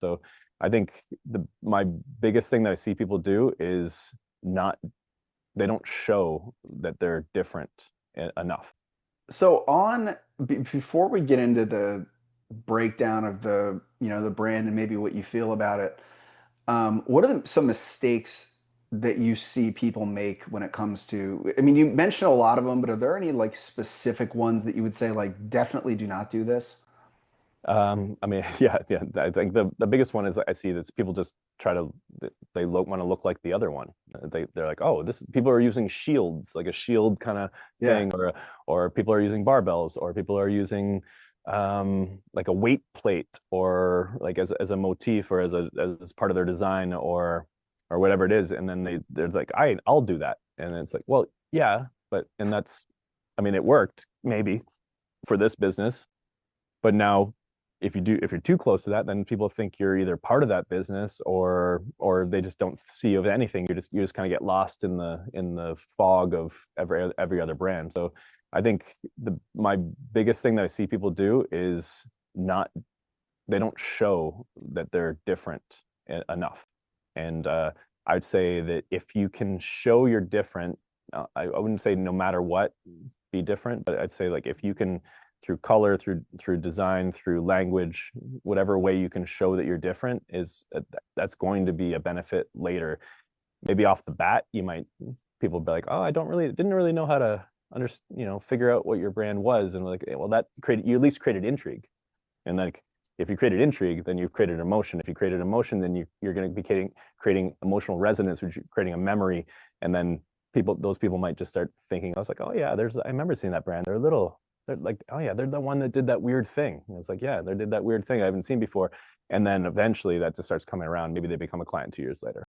So I think my biggest thing that I see people do is not they don't show that they're different enough. So before we get into the breakdown of the brand and maybe what you feel about it, what are some mistakes that you see people make when it comes to, I mean, you mentioned a lot of them, but are there any like specific ones that you would say like definitely do not do this? I mean, yeah. I think the biggest one is I see this people just try to want to look like the other one. They're like, oh, this people are using shields, like a shield kind of Yeah. thing, or people are using barbells, or people are using like a weight plate, or like as a motif, or as part of their design, or whatever it is. And then they're like, I'll do that, and it's like, well, yeah, but and that's, I mean, it worked maybe for this business, but now if you're too close to that, then people think you're either part of that business, or they just don't see you as anything. You just kind of get lost in the fog of every other brand. So I think my biggest thing that I see people do is not they don't show that they're different enough. And I'd say that if you can show you're different, I wouldn't say no matter what be different, but I'd say like if you can, through color, through design, through language, whatever way you can show that you're different, is that's going to be a benefit later. Maybe off the bat, you might people be like, oh, I didn't really know how to figure out what your brand was, and like, well, that created you at least created intrigue, and like if you created intrigue, then you've created emotion. If you created emotion, then you're going to be creating emotional resonance, which is creating a memory, and then those people might just start thinking, I was like, oh yeah, I remember seeing that brand. They're like, oh yeah, they're the one that did that weird thing. And it's like, yeah, they did that weird thing I haven't seen before, and then eventually that just starts coming around. Maybe they become a client 2 years later.